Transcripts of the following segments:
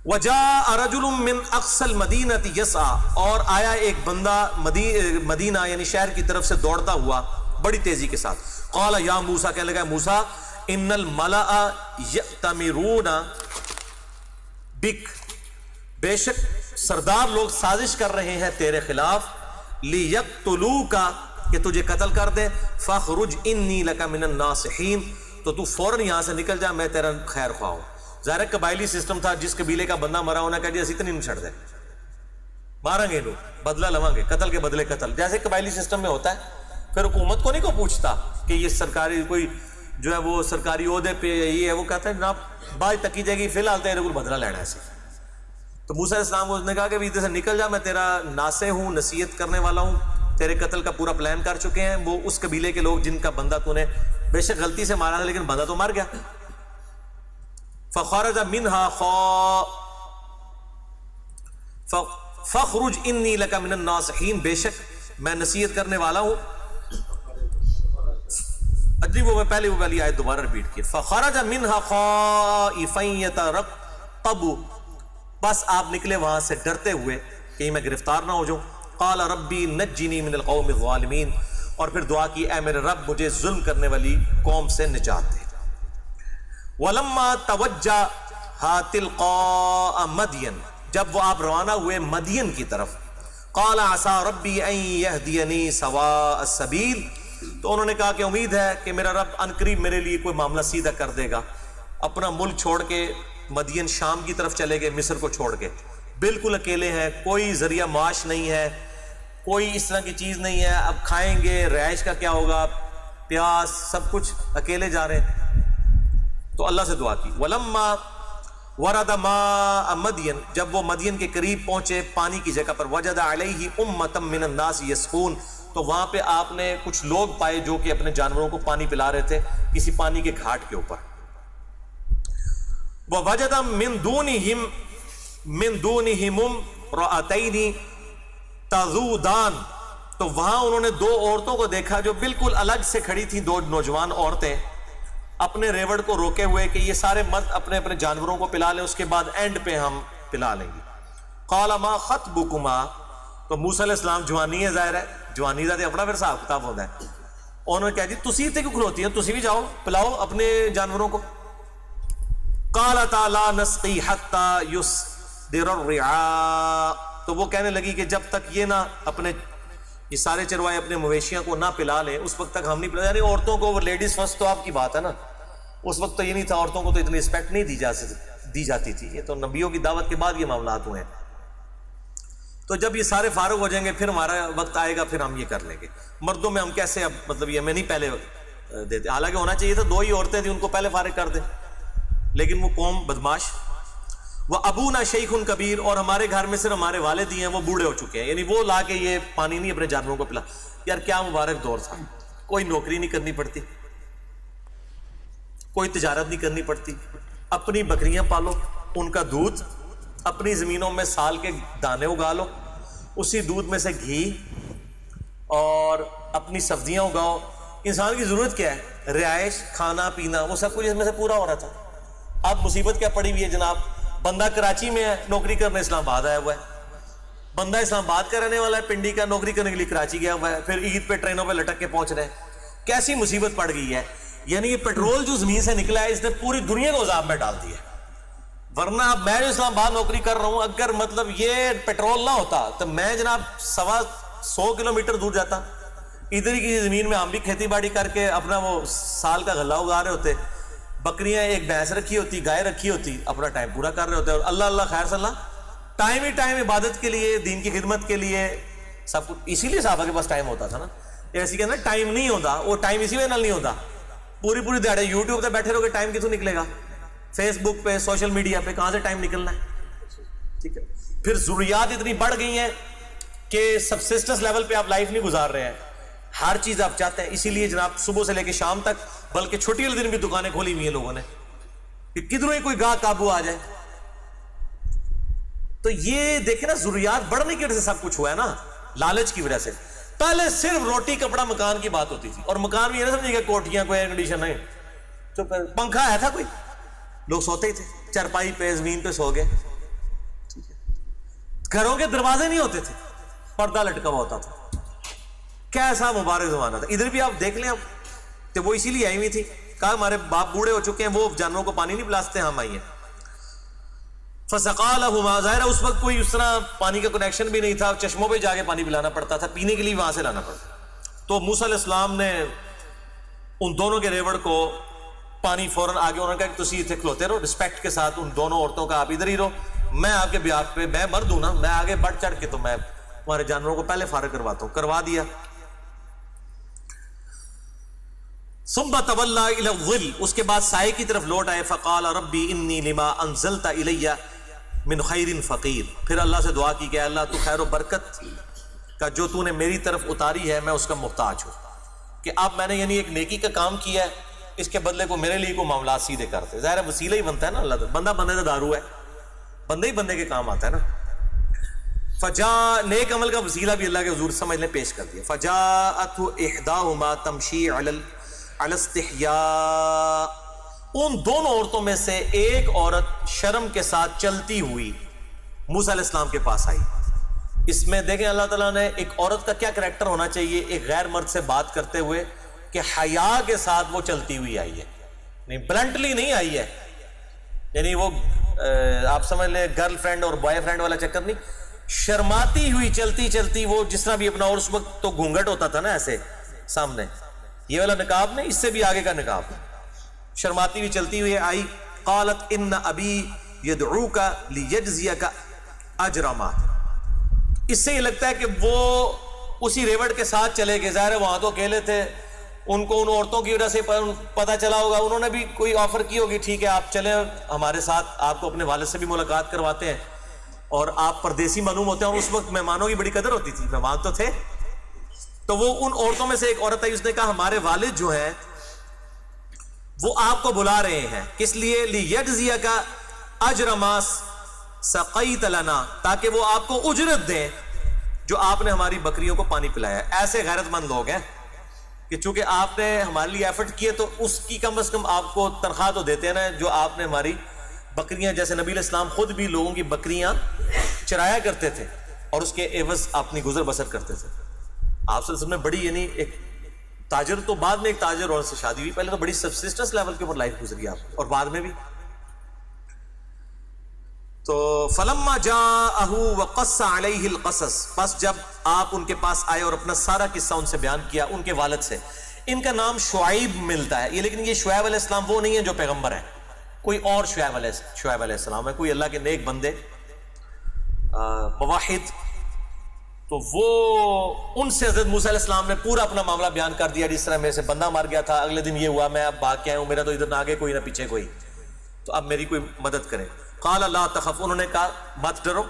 وجاء رجل من اقصى المدینہ یسعى، اور آیا ایک بندہ مدینہ یعنی شہر کی طرف سے دوڑتا ہوا بڑی تیزی کے ساتھ. قال یا موسیٰ، کہنے لگا موسیٰ ان الملأ یأتمرون بک، بے شک سردار لوگ سازش کر رہے ہیں تیرے خلاف، لیقتلوک، کہ تجھے قتل کر دیں، فاخرج انی لک من الناصحین، تو فوراً یہاں سے نکل جا، میں تیرا خیر خواہ ہوں. ظاہر قبائلی سسٹم تھا، جس قبیلے کا بندہ مرا ہونا کہا جی اسی اتنی نہیں چھڑ دے، ماریں گے لوگ، بدلہ لواں گے، قتل کے بدلے قتل، جیسے قبائلی سسٹم میں ہوتا ہے. پھر حکومت کو نہیں کو پوچھتا کہ یہ سرکاری کوئی جو ہے وہ سرکاری عہدے پہ یہ ہے، وہ کہتا ہے جناب بات تکی جائے گی، فی الحال تیرے کو بدلہ لینا ہے. تو موسیٰ علیہ السلام کو اس نے کہا کہ ادھر سے نکل جا، میں تیرا ناصح ہوں، نصیحت کرنے والا ہوں، تیرے قتل کا پورا پلان کر چکے ہیں. وہ اس قبیلے کے لوگ جن کا بندہ تو نے بے شک غلطی سے مارا تھا لیکن بندہ تو مر گیا. فخرج منها فخرج انی لک من الناصحین، بے شک میں نصیحت کرنے والا ہوں. وہ میں پہلے وہ والی آیت دوبارہ ریپیٹ کی. فخرج منها خائفا يترقب، بس آپ نکلے وہاں سے ڈرتے ہوئے کہیں میں گرفتار نہ ہو جاؤں. قال ربی نجنی من القوم الظالمین، اور پھر دعا کی اے میرے رب مجھے ظلم کرنے والی قوم سے نجات دے. ولما توجہ تلقاء مدین، جب وہ آپ روانہ ہوئے مدین کی طرف، قال عسى ربی ان یہدینی سواء السبیل، تو انہوں نے کہا کہ امید ہے کہ میرا رب عنقریب میرے لیے کوئی معاملہ سیدھا کر دے گا. اپنا ملک چھوڑ کے مدین شام کی طرف چلے گئے، مصر کو چھوڑ کے، بالکل اکیلے ہیں، کوئی ذریعہ معاش نہیں ہے، کوئی اس طرح کی چیز نہیں ہے. اب کھائیں گے، رہائش کا کیا ہوگا، پیاس، سب کچھ اکیلے جا رہے ہیں. تو اللہ سے دعا کی. ولما ورد ماء مدین، جب وہ مدین کے قریب پہنچے پانی کی جگہ پر، وجد علیہ امۃ من الناس یسقون، تو وہاں پہ آپ نے کچھ لوگ پائے جو کہ اپنے جانوروں کو پانی پلا رہے تھے کسی پانی کے گھاٹ کے اوپر. ووجد من دونہم امرأتین تذودان، تو وہاں انہوں نے دو عورتوں کو دیکھا جو بالکل الگ سے کھڑی تھیں، دو نوجوان عورتیں اپنے ریوڑ کو روکے ہوئے کہ یہ سارے مرد اپنے اپنے جانوروں کو پلا لیں، اس کے بعد اینڈ پہ ہم پلا لیں گے. قال ما خطبکما، تو موسیٰ علیہ السلام جوانی ہے، ظاہر ہے جوانی ذاتی اپنا پھر صاحب کتاب ہوتا ہے. انہوں نے کہا جی تسی تے کیوں کھلوتی ہیں، تسی بھی جاؤ پلاؤ اپنے جانوروں کو. قالتا لا نسقی حتی یصدر الرعاء، تو وہ کہنے لگی کہ جب تک یہ نہ اپنے یہ سارے چروائے اپنے مویشیاں کو نہ پلا لیں اس وقت تک ہم نہیں پلا. یعنی عورتوں کو، وہ لیڈیز فرسٹ تو آپ کی بات ہے نا، اس وقت تو یہ نہیں تھا، عورتوں کو تو اتنی رسپیکٹ نہیں دی جاتی تھی. یہ تو نبیوں کی دعوت کے بعد یہ معاملات ہوئے ہیں. تو جب یہ سارے فارغ ہو جائیں گے پھر ہمارا وقت آئے گا، پھر ہم یہ کر لیں گے. مردوں میں ہم کیسے اب مطلب یہ ہمیں نہیں پہلے دیتے، حالانکہ ہونا چاہیے تھا، دو ہی عورتیں تھیں ان کو پہلے فارغ کر دیں، لیکن وہ قوم بدماش. وہ ابونا شیخ کبیر، اور ہمارے گھر میں صرف ہمارے والد ہی ہیں، وہ بوڑھے ہو چکے ہیں، یعنی وہ لا کے یہ پانی نہیں اپنے جانوروں کو پلا. یار کیا مبارک دور تھا، کوئی نوکری نہیں کرنی پڑتی، کوئی تجارت نہیں کرنی پڑتی، اپنی بکریاں پالو، ان کا دودھ، اپنی زمینوں میں سال کے دانے اگا لو، اسی دودھ میں سے گھی اور اپنی سبزیاں اگاؤ. انسان کی ضرورت کیا ہے، رہائش، کھانا پینا، وہ سب کچھ اس میں سے پورا ہو رہا تھا. اب مصیبت کیا پڑی ہوئی ہے جناب، بندہ کراچی میں ہے نوکری کرنے اسلام آباد آیا ہوا ہے، بندہ اسلام آباد کا رہنے والا ہے، پنڈی کا، نوکری کرنے کے لیے کراچی گیا ہوا ہے، پھر عید پہ ٹرینوں پہ لٹک کے پہنچ رہے ہیں. کیسی مصیبت پڑ گئی ہے. یعنی یہ پیٹرول جو زمین سے نکلا ہے اس نے پوری دنیا کو عذاب میں ڈال دیا. ورنہ اب میں جو اسلام آباد نوکری کر رہا ہوں، اگر مطلب یہ پیٹرول نہ ہوتا تو میں جناب 100 کلومیٹر دور جاتا، ادھر ہی کی زمین میں ہم بھی کھیتی باڑی کر کے اپنا وہ سال کا غلہ اگا رہے ہوتے، بکریاں ایک بھینس رکھی ہوتی، گائے رکھی ہوتی، اپنا ٹائم پورا کر رہے ہوتے. اور اللہ اللہ خیر صلی اللہ، ٹائم ہی ٹائم عبادت کے لیے، دین کی خدمت کے لیے، سب کچھ. اسی لیے صحابہ کے پاس ٹائم ہوتا تھا نا. ایسی کہنا ٹائم نہیں ہوتا، وہ ٹائم اسی وجہ نہیں ہوتا. پوری دیہڑے یوٹیوب پہ بیٹھے رہو گے، ٹائم کتوں نکلے گا، فیس بک پہ، سوشل میڈیا پہ، کہاں سے ٹائم نکلنا ہے. ٹھیک ہے. پھر ضروریات اتنی بڑھ گئی ہیں کہ سبسسٹنس لیول پہ آپ لائف نہیں گزار رہے ہیں، ہر چیز آپ چاہتے ہیں. اسی لیے جناب صبح سے لے کے شام تک، بلکہ چھٹی والے دن بھی دکانیں کھولی ہوئی ہیں لوگوں نے کہ کدھروں ہی کوئی گاہ قابو آ جائے. تو یہ دیکھیں نا، ضروریات بڑھنے کی وجہ سے سب کچھ ہوا ہے نا، لالچ کی وجہ سے. پہلے صرف روٹی کپڑا مکان کی بات ہوتی تھی، اور مکان بھی یہ نہ سمجھے کہ کوٹھیاں کوئی ایئر کنڈیشن نہیں، تو پنکھا ہے تھا کوئی، لوگ سوتے ہی تھے چرپائی پہ، زمین پہ سو گئے. گھروں کے دروازے نہیں ہوتے تھے، پردہ لٹکا ہوا ہوتا تھا. کیسا مبارک زمانہ تھا. ادھر بھی آپ دیکھ لیں، اب تو وہ اسی لیے آئی ہوئی تھی، کہا ہمارے باپ بوڑھے ہو چکے ہیں، وہ جانوروں کو پانی نہیں پلاستے، ہم آئیے. فسقا لہما، ظاہر ہے اس وقت کوئی اس طرح پانی کا کنیکشن بھی نہیں تھا، چشموں پہ جا کے پانی پلانا پڑتا تھا، پینے کے لیے وہاں سے لانا پڑتا. تو موسیٰ علیہ السلام نے ان دونوں کے ریوڑ کو پانی فوراً آگے، انہوں نے کہا کہ تسی اتنے کھلوتے رہو، رسپیکٹ کے ساتھ ان دونوں عورتوں کا، آپ ادھر ہی رہو، میں آپ کے بیاہ پہ، میں مرد ہوں نا، میں آگے بڑھ چڑھ کے تو میں ہمارے جانوروں کو پہلے فارغ کرواتا ہوں. کروا دیا. ثم تولى الى الظل، اس کے بعد سائے کی طرف لوٹ آئے. فقال ربی انی لما انزلت الی من خیر فقیر، پھر اللہ سے دعا کی کہ اللہ تو خیر و برکت کا جو تو نے میری طرف اتاری ہے میں اس کا محتاج ہوں، کہ اب میں نے یعنی ایک نیکی کا کام کیا ہے، اس کے بدلے کو میرے لیے کو معاملات سیدھے کرتے. ظاہر ہے وسیلہ ہی بنتا ہے نا اللہ تعالیٰ، بندہ بندے سے دارو ہے، بندے ہی بندے کے کام آتا ہے نا. فجاء، نیک عمل کا وسیلہ بھی اللہ کے حضور سمجھ لیں پیش کر دیا. فجاءت احداہما تمشی علی الاستحیاء، ان دونوں عورتوں میں سے ایک عورت شرم کے ساتھ چلتی ہوئی موسیٰ علیہ السلام کے پاس آئی. اس میں دیکھیں اللہ تعالیٰ نے ایک عورت کا کیا کریکٹر ہونا چاہیے ایک غیر مرد سے بات کرتے ہوئے، کہ حیا کے ساتھ وہ چلتی ہوئی آئی ہے، نہیں بلنٹلی نہیں آئی ہے، یعنی وہ آپ سمجھ لیں گرل فرینڈ اور بوائے فرینڈ والا چکر نہیں، شرماتی ہوئی چلتی چلتی، وہ جس طرح بھی اپنا، اور اس وقت تو گھونگھٹ ہوتا تھا نا ایسے سامنے، یہ والا نقاب نہیں، اس سے بھی آگے کا نقاب، شرماتی ہوئی چلتی ہوئی آئی. قالت ان ابی یدعوک لیجزیک اجر ما، اس سے یہ لگتا ہے کہ وہ اسی ریوڑ کے ساتھ چلے گئے. ظاہر ہے وہاں تو اکیلے تھے، ان کو ان عورتوں کی وجہ سے پتہ چلا ہوگا، انہوں نے بھی کوئی آفر کی ہوگی، ٹھیک ہے آپ چلیں ہمارے ساتھ، آپ کو اپنے والد سے بھی ملاقات کرواتے ہیں، اور آپ پردیسی معلوم ہوتے ہیں، اور اس وقت مہمانوں کی بڑی قدر ہوتی تھی، مہمان تو تھے. تو وہ ان عورتوں میں سے ایک عورت آئی، اس نے کہا ہمارے والد جو ہیں وہ آپ کو بلا رہے ہیں، کس لیے؟ لیجزیک اجر ما سقیت لنا، تاکہ وہ آپ کو اجرت دیں جو آپ نے ہماری بکریوں کو پانی پلایا. ایسے غیرت مند لوگ ہیں کہ چونکہ آپ نے ہمارے لیے ایفرٹ کیے تو اس کی کم از کم آپ کو تنخواہ تو دیتے ہیں نا، جو آپ نے ہماری بکریاں، جیسے نبی علیہ السلام خود بھی لوگوں کی بکریاں چرایا کرتے تھے اور اس کے عوض اپنی گزر بسر کرتے تھے. آپ صلی اللہ علیہ وسلم نے بڑی، یعنی ایک تاجر، تو بعد میں ایک تاجر عورت سے شادی ہوئی، پہلے تو بڑی سبسسٹنس لیول کے اوپر لائف گزری آپ، اور بعد میں بھی. تو فلما جاءہ وقص علیہ القصص، پس جب آپ ان کے پاس آئے اور اپنا سارا قصہ ان سے بیان کیا، ان کے والد سے. ان کا نام شعیب ملتا ہے یہ، لیکن یہ شعیب علیہ السلام وہ نہیں ہے جو پیغمبر ہیں، کوئی اور شعیب علیہ السلام ہے، کوئی اللہ کے نیک بندے موحد. تو وہ ان سے حضرت موسیٰ علیہ السلام نے پورا اپنا معاملہ بیان کر دیا، جس طرح میرے سے بندہ مار گیا تھا، اگلے دن یہ ہوا، میں اب بھاگ کے آیا ہوں، میرا تو ادھر نہ آگے کوئی نہ پیچھے کوئی، تو اب میری کوئی مدد کرے. قال لا تخف، انہوں نے کہا مت ڈرو،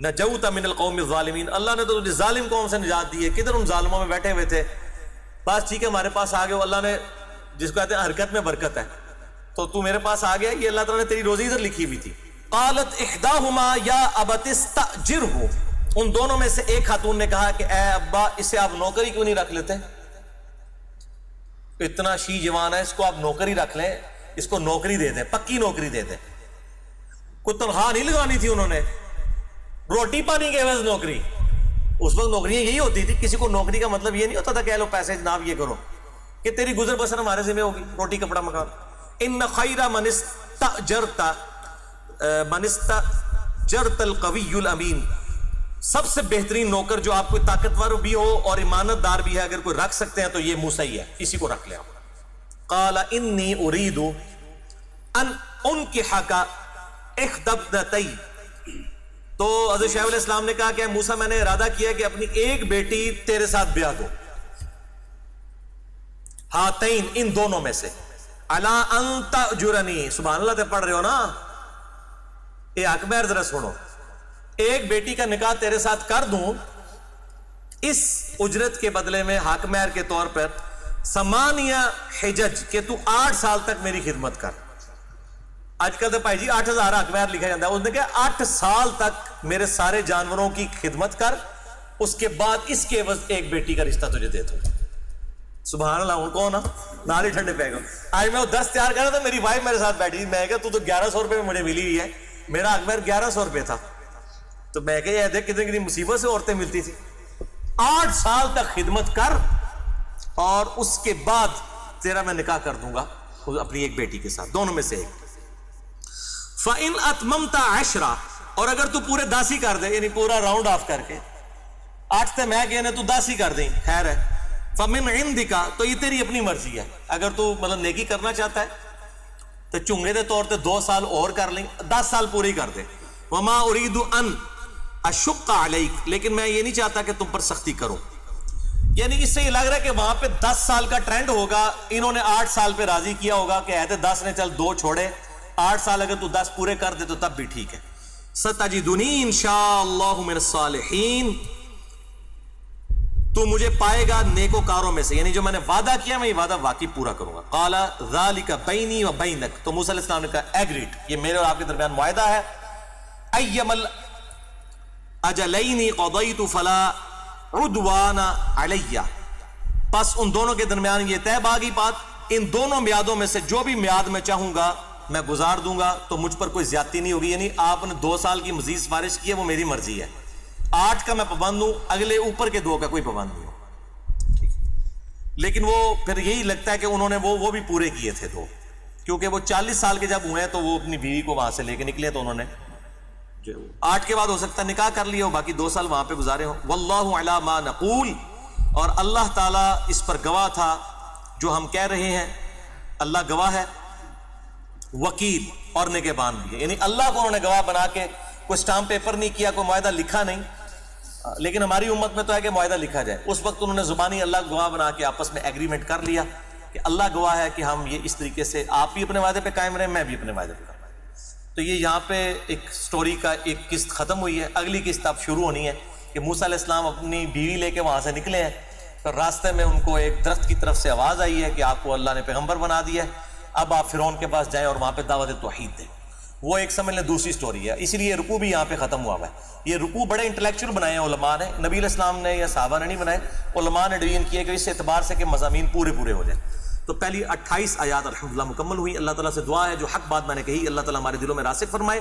نجوت من القوم الظالمین، اللہ نے تو ظالم قوم سے نجات دی ہے، کدھر ان ظالموں میں بیٹھے ہوئے تھے، بس ٹھیک ہے ہمارے پاس آ گئے، اللہ نے جس کو کہتے ہیں حرکت میں برکت ہے، تو میرے پاس آ گیا، یہ اللہ تعالیٰ نے تیری روزی ادھر لکھی ہوئی تھی. قالت احداہما یا ابت استاجرہ، ان دونوں میں سے ایک خاتون نے کہا کہ اے ابا اسے آپ نوکری کیوں نہیں رکھ لیتے، اتنا شی جوان ہے، اس کو آپ نوکری رکھ لیں، اس کو نوکری دے دیں، پکی نوکری دے دیں. کوئی تنخواہ نہیں لگانی تھی انہوں نے، روٹی پانی کے عوض نوکری. اس وقت نوکریاں یہی ہوتی تھی، کسی کو نوکری کا مطلب یہ نہیں ہوتا تھا کہ لو پیسے جناب یہ کرو، کہ تیری گزر بسر ہمارے ذمہ ہوگی، روٹی کپڑا مکان. ان خیر من استأجرت القوی الامین، سب سے بہترین نوکر جو آپ کو طاقتور بھی ہو اور امانت دار بھی ہے، اگر کوئی رکھ سکتے ہیں تو یہ موسیٰ ہی ہے، اسی کو رکھ لیں. قال انی اريد ان انکحک احدی ابنتی، تو حضرت شعیب علیہ السلام نے کہا کہ موسیٰ میں نے ارادہ کیا کہ اپنی ایک بیٹی تیرے ساتھ بیاہ دو، ہاتین، ان دونوں میں سے، علی ان تأجرنی، سبحان اللہ تے پڑھ رہے ہو نا، اے اکبر ذرا سنو، ایک بیٹی کا نکاح تیرے ساتھ کر دوں، اس اجرت کے بدلے میں حق مہر کے طور پر 8 حجج، کہ تو 8 سال تک میری خدمت کر. آج کل تو بھائی جی 8000 حق مہر لکھا جاتا ہے، اس نے کہا 8 سال تک میرے سارے جانوروں کی خدمت کر، اس کے بعد اس کے عوض ایک بیٹی کا رشتہ تجھے دے دوں. سبحان اللہ، ان کو نا نال ہی ٹھنڈے پہ گئے. آج میں وہ 10 تیار کر رہا تھا، میری وائف میرے ساتھ بیٹھی، میں کہا تو 1100 روپے میں مجھے ملی ہوئی ہے، میرا حق مہر 1100 روپے تھا. تو میں کہ یہ دیکھ کتنی مصیبت سے عورتیں ملتی تھی. 8 سال تک خدمت کر اور اس کے بعد تیرا میں نکاح کر دوں گا اپنی ایک بیٹی کے ساتھ، دونوں میں سے ایک. فَإِنْ أَتْمَمْتَ 10 اور اگر تو پورے 10 ہی کر دے، یعنی پورا راؤنڈ آف کر کے 8 تے میں کہنے تو 10 ہی کر دیں، خیر ہے. فَمِنْ عِنْدِكَ تو یہ تیری اپنی مرضی ہے. اگر تو مطلب نیکی کرنا چاہتا ہے تو چنگے دے طور تے 2 سال اور کر لیں، 10 سال پورے ہی کر دے. وَمَا أُرِيدُ أَنْ أَشُقَّ عَلَيْكَ لیکن میں یہ نہیں چاہتا کہ تم پر سختی کرو. یعنی اس سے یہ لگ رہا ہے کہ وہاں پہ 10 سال کا ٹرینڈ ہوگا، انہوں نے 8 سال پہ راضی کیا ہوگا کہ ایتے 10 نے چل 2 چھوڑے، 8 سال اگر تو 10 پورے کر دے تو تب بھی ٹھیک ہے. سَتَجِدُنِي إِنْ شَاءَ اللَّهُ مِنَ الصَّالِحِينَ تو مجھے پائے گا نیکوکاروں میں سے، یعنی جو میں نے وعدہ کیا میں یہ وعدہ واقعی پورا کروں گا. قال ذلك بینی و بینک تو موسیٰ علیہ السلام نے کہا ایگریڈ، یہ میرے اور آپ کے درمیان معاہدہ ہے. ایم الاجلین قضیت فلا عدوان علی پس ان دونوں کے درمیان یہ طے باغی بات، ان دونوں میادوں میں سے جو بھی میاد میں چاہوں گا میں گزار دوں گا تو مجھ پر کوئی زیادتی نہیں ہوگی. یعنی آپ نے 2 سال کی مزید سفارش کی ہے وہ میری مرضی ہے، 8 کا میں پابند ہوں، اگلے اوپر کے 2 کا کوئی پابند نہیں ہو. لیکن وہ پھر یہی لگتا ہے کہ انہوں نے وہ بھی پورے کیے تھے 2، کیونکہ وہ 40 سال کے جب ہوئے ہیں تو وہ اپنی بیوی کو وہاں سے لے کے نکلے تو انہوں نے 8 کے بعد ہو سکتا ہے نکاح کر لیا ہو، باقی 2 سال وہاں پہ گزارے ہوں. واللہ علی ما نقول اور اللہ تعالیٰ اس پر گواہ تھا جو ہم کہہ رہے ہیں، اللہ گواہ ہے. وکیل اور نگہبان بھی ہے، یعنی اللہ کو انہوں نے گواہ بنا کے کوئی سٹامپ پیپر نہیں کیا، کوئی معاہدہ لکھا نہیں. لیکن ہماری امت میں تو ہے کہ معاہدہ لکھا جائے. اس وقت انہوں نے زبانی اللہ گواہ بنا کے آپس میں ایگریمنٹ کر لیا کہ اللہ گواہ ہے کہ ہم یہ اس طریقے سے آپ بھی اپنے وعدے پہ قائم رہیں، میں بھی اپنے وعدے پہ قائم رہیں. تو یہ یہاں پہ ایک سٹوری کا ایک قسط ختم ہوئی ہے. اگلی قسط اب شروع ہونی ہے کہ موسیٰ علیہ السلام اپنی بیوی لے کے وہاں سے نکلے ہیں، تو راستے میں ان کو ایک درخت کی طرف سے آواز آئی ہے کہ آپ کو اللہ نے پیغمبر بنا دیا ہے، اب آپ فرعون کے پاس جائیں اور وہاں پہ دعوت توحید دیں. وہ ایک سمجھ لیں دوسری سٹوری ہے. اسی لیے رکوع بھی یہاں پہ ختم ہوا ہے. یہ رکوع بڑے انٹلیکچوئل بنائے ہیں علماء نے، نبی علیہ السلام نے یا صحابہ نے نہیں بنائے، علماء نے ڈویژن کیے کہ اس اعتبار سے کہ مضامین پورے ہو جائیں. تو پہلی 28 آیات الحمدللہ مکمل ہوئی. اللہ تعالیٰ سے دعا ہے جو حق بات میں نے کہی اللہ تعالیٰ ہمارے دلوں میں راسخ فرمائے.